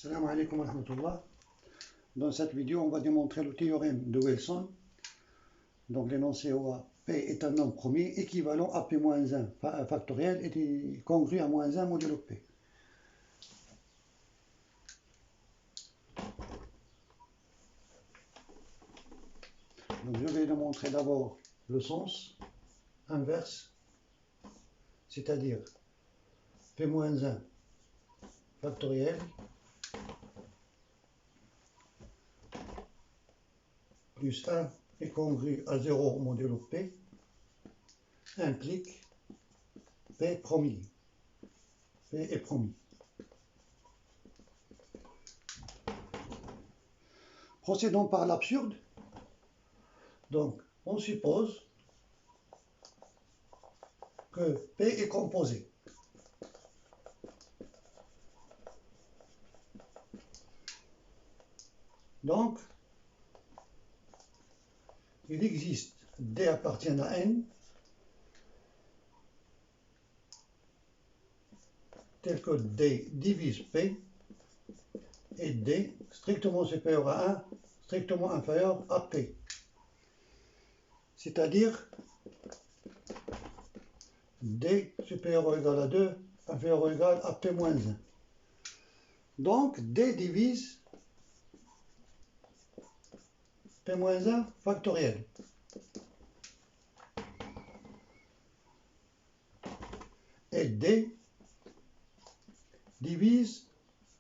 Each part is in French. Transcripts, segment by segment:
Salam alaikum wa rahmatullah. Dans cette vidéo, on va démontrer le théorème de Wilson. Donc l'énoncé aura P est un nombre premier équivalent à P-1 factoriel et congru à moins 1 modulo P. Donc je vais démontrer d'abord le sens inverse, c'est-à-dire P-1 factoriel plus 1 est congru à 0 modulo P implique P premier. P est premier. Procédons par l'absurde. Donc, on suppose que P est composé. Donc, il existe D appartient à N, tel que D divise P, et D strictement supérieur à 1, strictement inférieur à P. C'est-à-dire D supérieur ou égal à 2, inférieur ou égal à P-1. Donc, D divise P-1 factoriel. Et D divise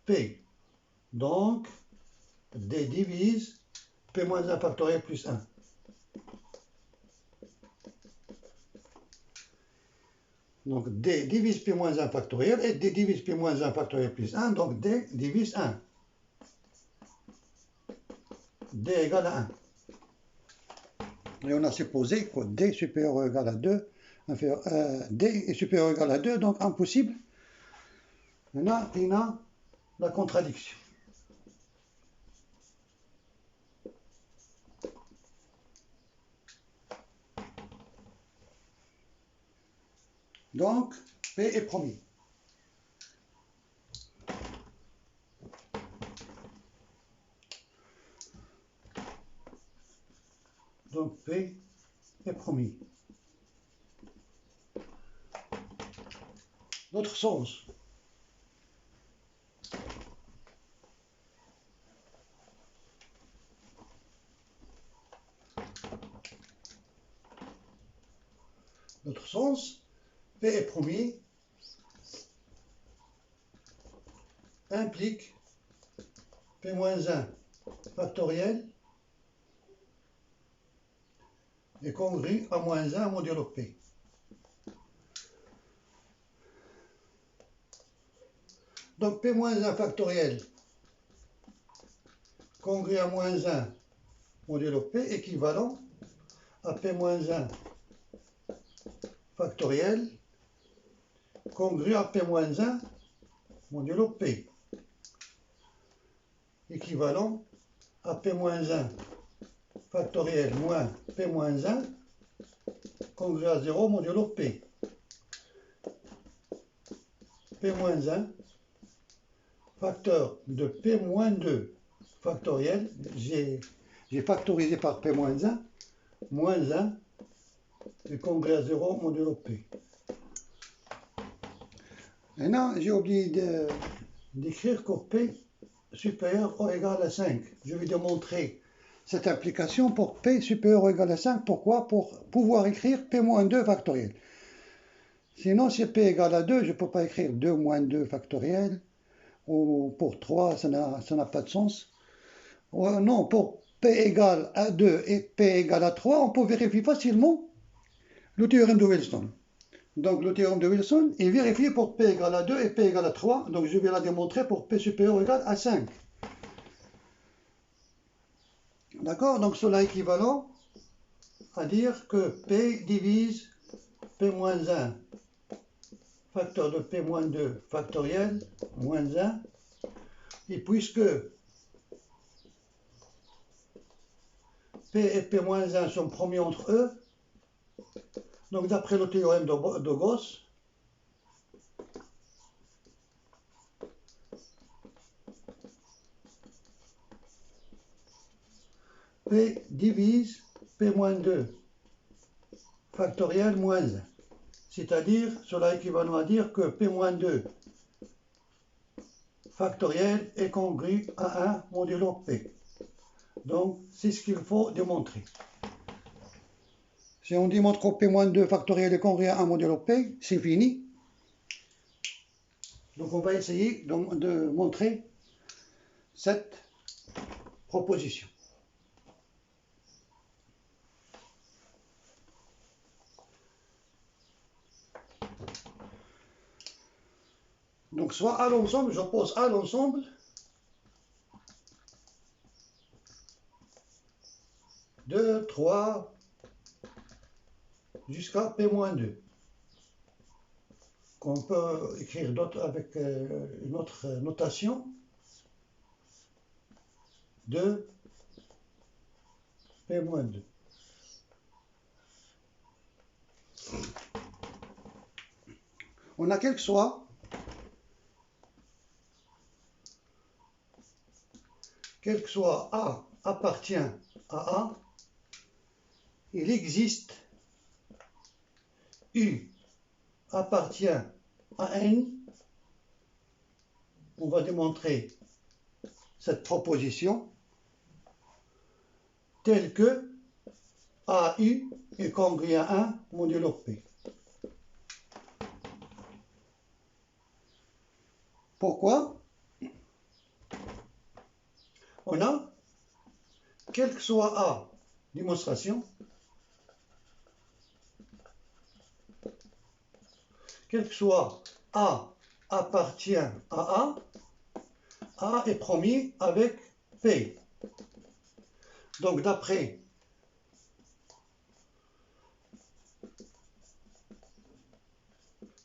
P. Donc, D divise P-1 factoriel plus 1. Donc, D divise P-1 factoriel et D divise P-1 factoriel plus 1. Donc, D divise 1. D égale à 1. Et on a supposé que D supérieur ou égal à 2, D est supérieur ou égal à 2, donc impossible. Maintenant, il y a la contradiction. Donc, P est premier. Donc, P est premier. L'autre sens. L'autre sens, P est premier, implique P-1 factoriel est congru à moins 1 modulo P. Donc P-1 factoriel congru à moins 1 modulo P équivalent à P-1 factoriel congru à P-1 modulo P équivalent à P-1 factoriel moins P-1 congru à 0 modulo P. P-1 facteur de P-2 factoriel, j'ai factorisé par P-1, moins 1 est congru à 0 modulo P. Maintenant, j'ai oublié d'écrire que P supérieur ou égal à 5. Je vais démontrer cette implication pour P supérieur ou égal à 5. Pourquoi? Pour pouvoir écrire P-2 factoriel. Sinon, si P égale à 2, je ne peux pas écrire 2 moins 2 factoriel. Ou pour 3, ça n'a pas de sens. Non, pour P égale à 2 et P égale à 3, on peut vérifier facilement le théorème de Wilson. Donc le théorème de Wilson est vérifié pour P égale à 2 et P égale à 3. Donc je vais la démontrer pour P supérieur ou égal à 5. D'accord? Donc cela est équivalent à dire que P divise P-1 facteur de P-2 factoriel moins 1. Et puisque P et P-1 sont premiers entre eux, donc d'après le théorème de Gauss, P divise P moins 2 factoriel moins 1. C'est-à-dire, cela équivaut à dire que P moins 2 factoriel est congru à 1 modulo P. Donc, c'est ce qu'il faut démontrer. Si on démontre que P-2 factoriel est congru à 1 modulo P, c'est fini. Donc, on va essayer de montrer cette proposition. Donc, soit à l'ensemble, j'oppose à l'ensemble de 3 jusqu'à P-2. Qu'on peut écrire avec une autre notation de P-2. On a quel que soit A appartient à A, il existe U appartient à N. On va démontrer cette proposition telle que AU est congru à 1 modulo P. Pourquoi? On a, quel que soit A, démonstration, quel que soit A appartient à A est promis avec P. Donc d'après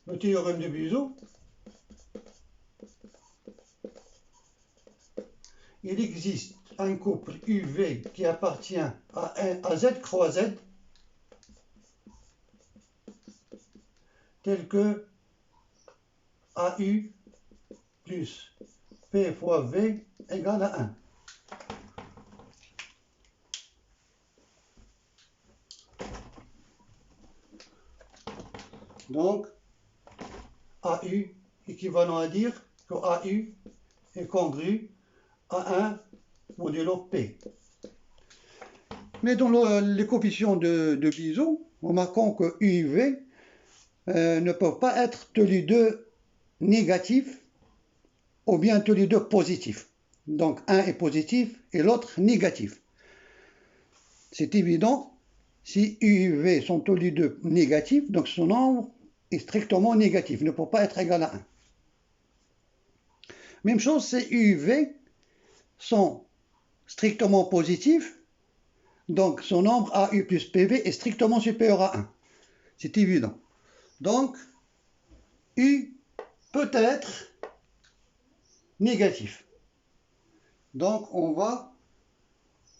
le théorème de Buseau, il existe un couple UV qui appartient à Z croix Z, tel que AU plus P fois V égale à 1. Donc, AU équivalent à dire que AU est congru à 1 modulo P. Mais dans les coefficients de Buseau, remarquons que U et V ne peuvent pas être tous les deux négatifs ou bien tous les deux positifs. Donc un est positif et l'autre négatif. C'est évident, si U et V sont tous les deux négatifs, donc son nombre est strictement négatif, ne peut pas être égal à 1. Même chose, si U et V sont strictement positifs, donc son nombre AU plus PV est strictement supérieur à 1. C'est évident. Donc, U peut être négatif. Donc, on va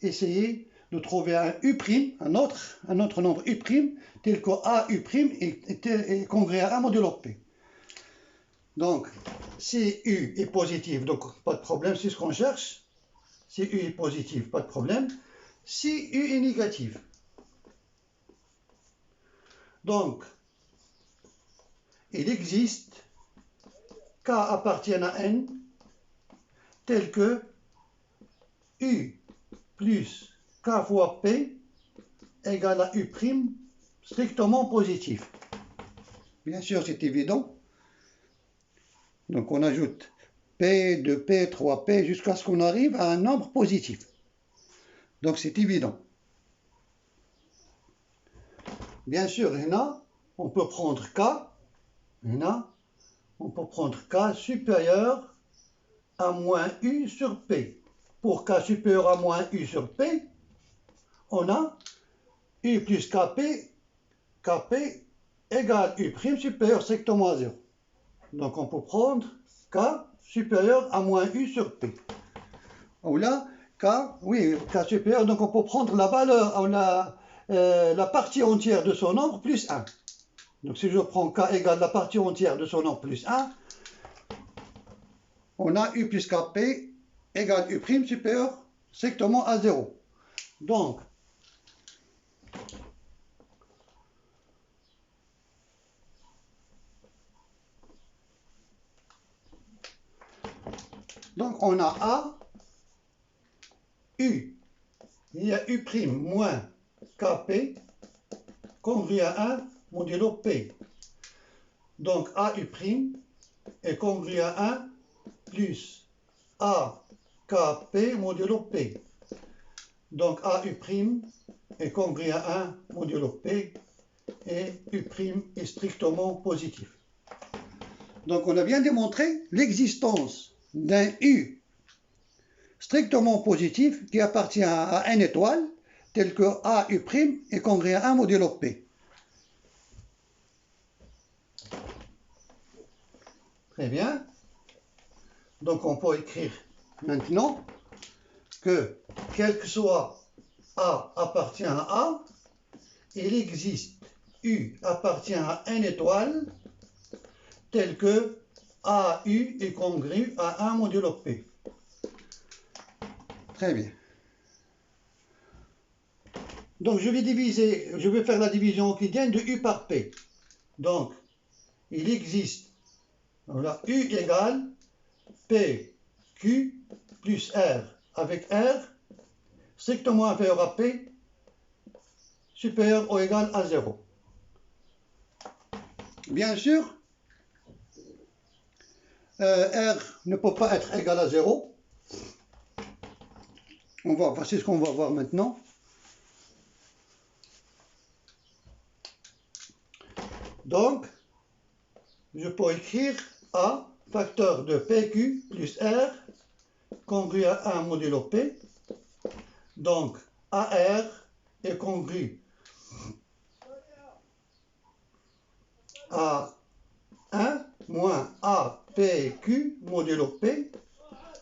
essayer de trouver un U', un autre nombre U', tel que AU' est congru à 1 modulo P. Donc, si U est positif, donc pas de problème, c'est ce qu'on cherche. Si U est positif, pas de problème. Si U est négatif, donc, il existe K appartient à N, tel que U plus K fois P égale à U' strictement positif. Bien sûr, c'est évident. Donc, on ajoute P, 2P, 3P, jusqu'à ce qu'on arrive à un nombre positif. Donc, c'est évident. Bien sûr, on peut prendre K supérieur à moins U sur P. Pour K supérieur à moins U sur P, on a U plus Kp égale U' supérieur strictement à 0. Donc on peut prendre K supérieur à moins U sur P. Ou là, K supérieur, donc on peut prendre la valeur, la partie entière de son nombre plus 1. Donc si je prends K égale la partie entière de son nombre plus 1, on a U plus Kp égale U' supérieur strictement à 0. Donc, on a A, U. Il y a U' moins KP, congru à 1 modulo P. Donc AU' est congru à 1 plus AKP modulo P. Donc AU' est congru à 1 modulo P et U' est strictement positif. Donc on a bien démontré l'existence d'un U strictement positif qui appartient à n étoile, tel que AU' est congru à 1 modulo P. Très bien. Donc on peut écrire maintenant que quel que soit A appartient à A, il existe U appartient à n étoile, tel que AU est congru à 1 modulo P. Très bien. Donc je vais faire la division euclidienne de U par P. Donc il existe, voilà, U égale PQ plus R, avec R strictement inférieur à P, supérieur ou égal à 0. Bien sûr, R ne peut pas être égal à 0. C'est ce qu'on va voir maintenant. Donc, je peux écrire A, facteur de PQ plus R, congru à 1 modulo P. Donc, AR est congru à 1 moins APQ modulo P.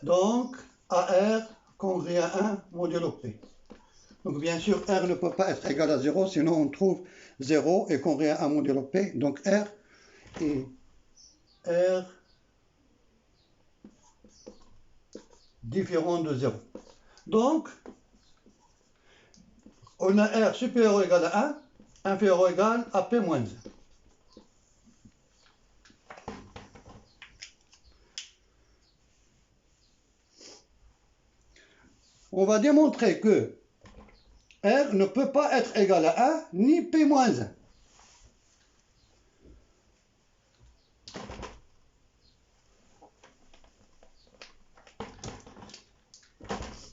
Donc, AR congru à 1 modulo P. Donc, bien sûr, R ne peut pas être égal à 0, sinon on trouve 0 et congru à 1 modulo P. Donc, R est R différent de 0. Donc, on a R supérieur ou égal à 1, inférieur ou égal à P moins 1. On va démontrer que R ne peut pas être égal à 1 ni P moins 1.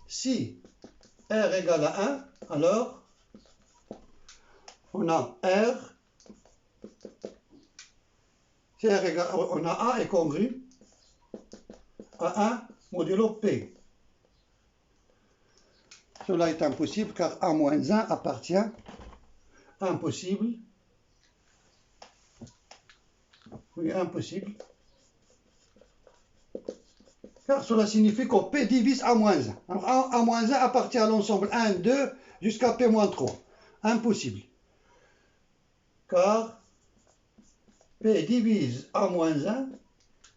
Si R égale à 1, alors on a R, si R égale, on a A est congru à 1 modulo P. Cela est impossible car A moins 1 appartient, impossible, oui, impossible, car cela signifie que P divise A moins 1. Alors A moins 1 appartient à l'ensemble 1, 2 jusqu'à P moins 3. Impossible. Car P divise A moins 1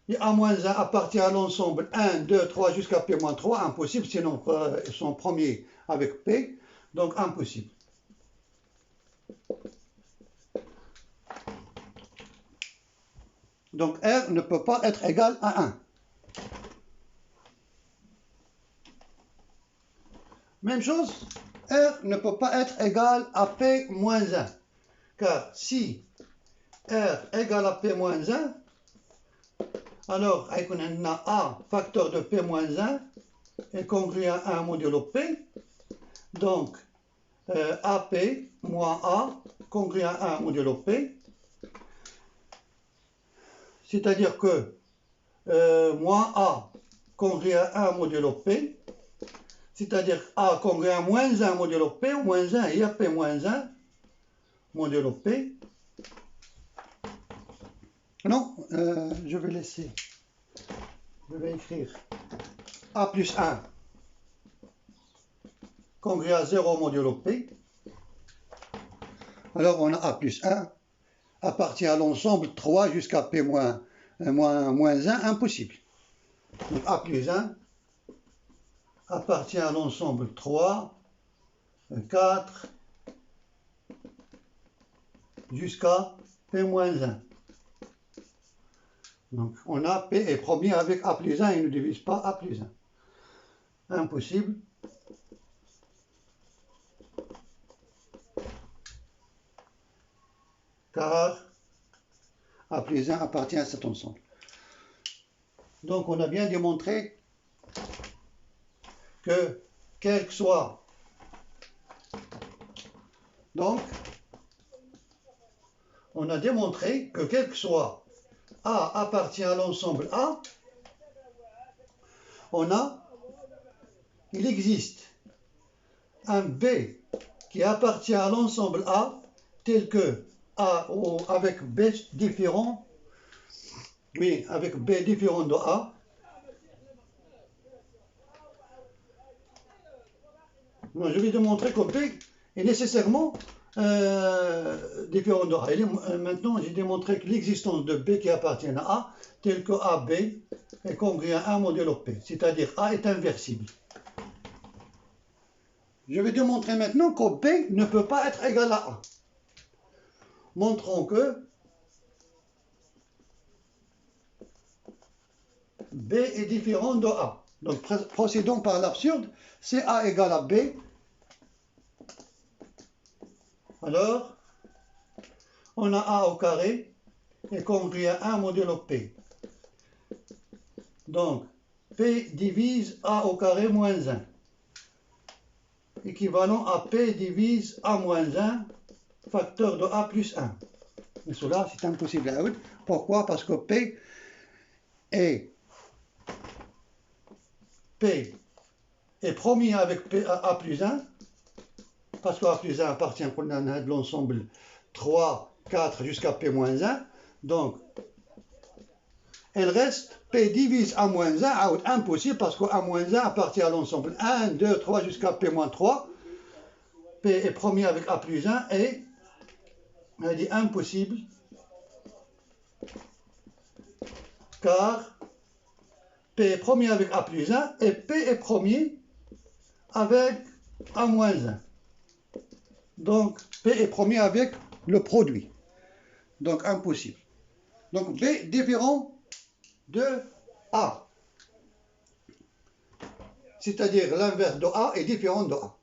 et A moins 1 appartient à l'ensemble 1, 2, 3 jusqu'à P moins 3. Impossible, sinon ils sont premiers avec P. Donc impossible. Donc R ne peut pas être égal à 1. Même chose, R ne peut pas être égal à P moins 1. Car si R égale à P moins 1, alors on a A facteur de P moins 1 est congru à 1 modulo P. Donc AP moins A congru à 1 modulo P. C'est-à-dire que moins A congru à 1 modulo P. C'est-à-dire A congru à moins 1 modulo P, moins 1 et AP moins 1 modulo P. Non, je vais laisser. Je vais écrire A plus 1 congru à 0 modulo P. Alors on a A plus 1 appartient à l'ensemble 3 jusqu'à P moins 1, impossible. Donc A plus 1 appartient à l'ensemble 3 4 jusqu'à P-1. Donc, on a P est premier avec A plus 1, il ne divise pas A plus 1. Impossible. Car A plus 1 appartient à cet ensemble. Donc, on a bien démontré que, quel que soit... Donc, on a démontré que, quel que soit A appartient à l'ensemble A, il existe un B qui appartient à l'ensemble A, tel que A ou avec B différent, oui, avec B différent de A, non, je vais démontrer que B est nécessairement différent de A. Maintenant, j'ai démontré que l'existence de B qui appartient à A, tel que AB est congrue à 1 modulo P, c'est-à-dire A est inversible. Je vais démontrer maintenant que B ne peut pas être égal à A. Montrons que B est différent de A. Donc procédons par l'absurde. Si A égale à B, alors on a A au carré est congru à 1 modulo P. Donc P divise A au carré moins 1. Équivalent à P divise A moins 1, facteur de A plus 1. Mais cela, c'est impossible à outre. Pourquoi? Parce que P est premier avec A plus 1, parce que A plus 1 appartient à l'ensemble 3, 4 jusqu'à P moins 1. Donc, elle reste P divise A moins 1, impossible parce que A moins 1 appartient à l'ensemble 1, 2, 3 jusqu'à P moins 3. P est premier avec A plus 1 et elle dit impossible car P est premier avec A plus 1 et P est premier avec A moins 1. Donc P est premier avec le produit. Donc impossible. Donc B différent de A. C'est-à-dire l'inverse de A est différent de A.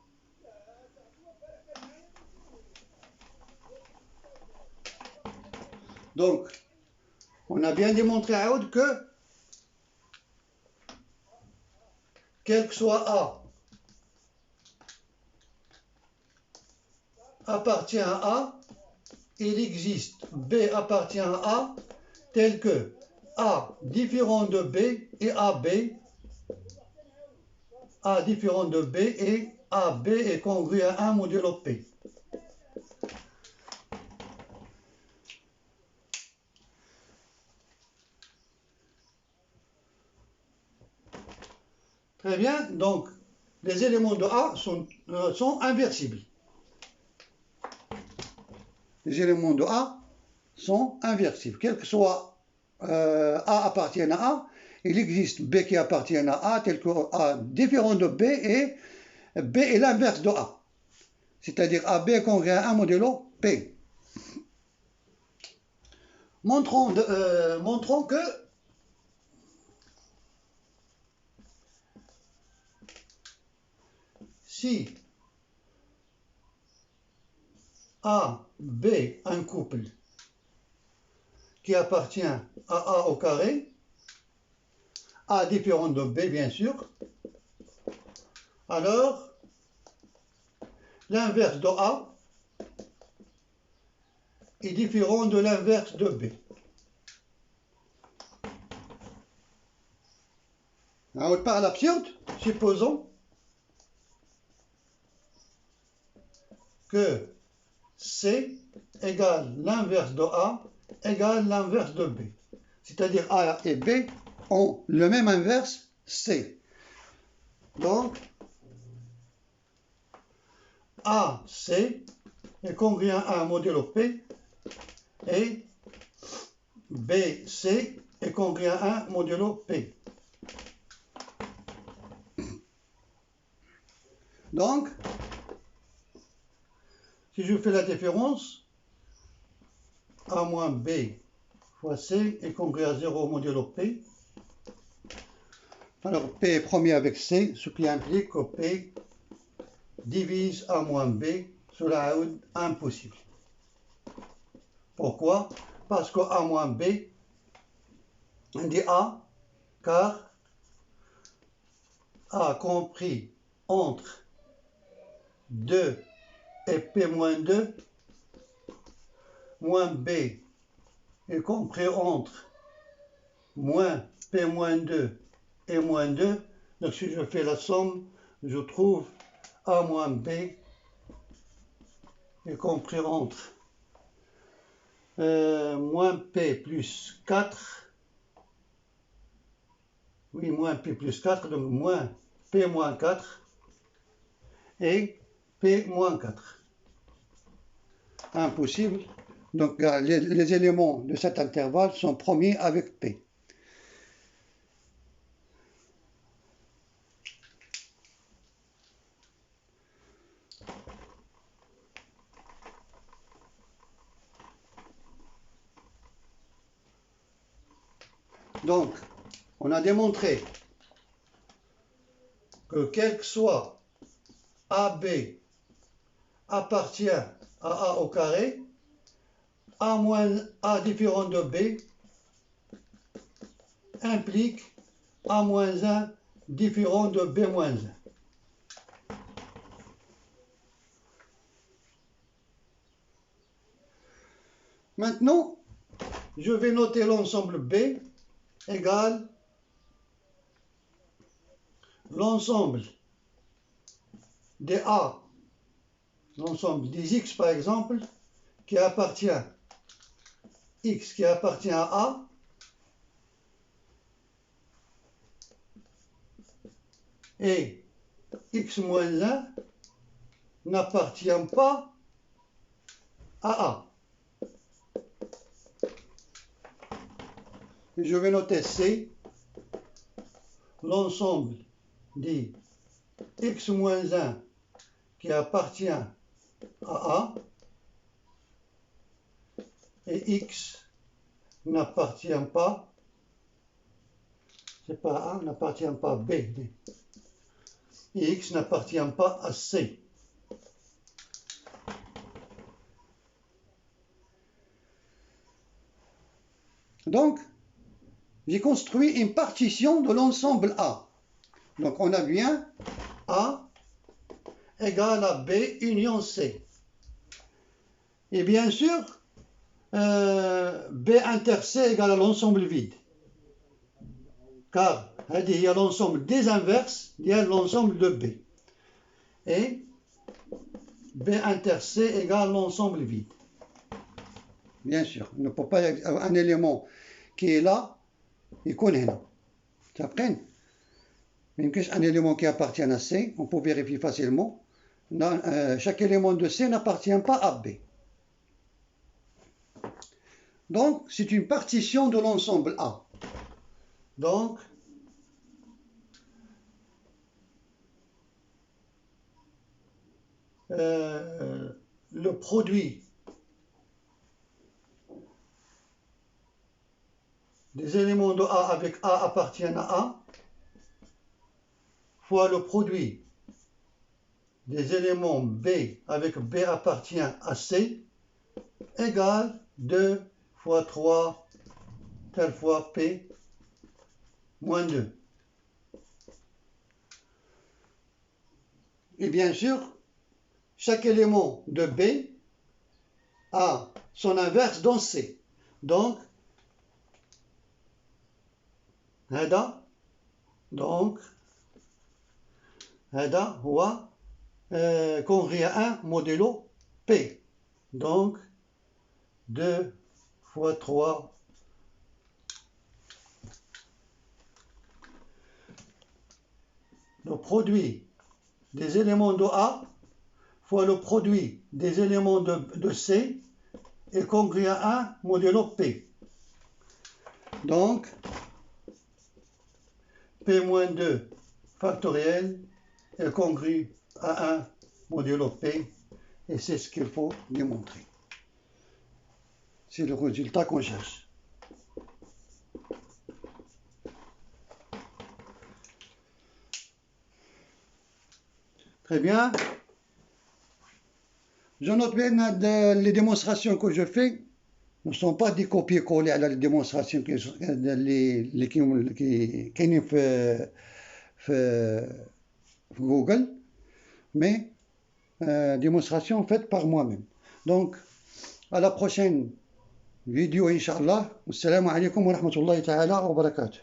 Donc, on a bien démontré à Aoud que, quel que soit A, appartient à A, il existe B appartient à A, tel que A différent de B et AB, A différent de B et AB est congru à 1 modulo P. Très bien, donc les éléments de A sont inversibles. Les éléments de A sont inversibles. Quel que soit A appartienne à A, il existe B qui appartient à A, tel que A différent de B, et B est l'inverse de A. C'est-à-dire AB est congru à 1 modulo P. Montrons que si A, B, un couple qui appartient à A au carré, A différent de B bien sûr, alors l'inverse de A est différent de l'inverse de B. Alors, par l'absurde, supposons que C égale l'inverse de A égale l'inverse de B. C'est-à-dire A et B ont le même inverse, C. Donc, AC est congru à 1 modulo P et BC est congru à 1 modulo P. Donc, Si je fais la différence, A moins B fois C est congrue à 0 modulo P. Alors P est premier avec C, ce qui implique que P divise A moins B. Cela est impossible. Pourquoi? Parce que A moins B, on dit A, car A compris entre 2 et P moins 2, moins B est compris entre moins P moins 2 et moins 2. Donc si je fais la somme, je trouve A moins B est compris entre moins P plus 4, oui, moins P plus 4, donc moins P moins 4 et P moins 4. Impossible. Donc les éléments de cet intervalle sont premiers avec P. Donc, on a démontré que quel que soit AB appartient à A au carré, A moins A différent de B implique A moins 1 différent de B moins 1. Maintenant, je vais noter l'ensemble B égale l'ensemble des A, l'ensemble des X par exemple, qui appartient X qui appartient à A, et X moins 1 n'appartient pas à A. Et je vais noter C, l'ensemble dit X moins 1 qui appartient à A, et X n'appartient pas, c'est pas A, n'appartient pas à B, et X n'appartient pas à C. Donc, j'ai construit une partition de l'ensemble A. Donc, on a bien A égale à B union C. Et bien sûr, B inter C égale à l'ensemble vide. Car il y a l'ensemble des inverses, il y a l'ensemble de B. Et B inter C égale l'ensemble vide. Bien sûr, il ne peut pas y avoir un élément qui est là, il connaît. Ça prend. Un élément qui appartient à C, on peut vérifier facilement. Chaque élément de C n'appartient pas à B. Donc, c'est une partition de l'ensemble A. Donc, le produit des éléments de A avec A appartiennent à A, fois le produit des éléments B avec B appartient à C, égale 2 fois 3 telle fois P moins 2. Et bien sûr, chaque élément de B a son inverse dans C. Donc, هذا هو congrue à 1 modulo P. Donc, 2 fois 3 le produit des éléments de A fois le produit des éléments de C est congrue à 1 modulo P. Donc, P-2 factoriel est congrue à 1 modulo P Et c'est ce qu'il faut démontrer. C'est le résultat qu'on cherche. Très bien. Je note bien les démonstrations que je fais ne sont pas des copier-coller à les démonstrations اللي كاينين في Google, mais démonstration faite par moi-même. Donc, à la prochaine vidéo, Inch'Allah. Assalamu alaikum wa rahmatullahi ta'ala wa barakatuh.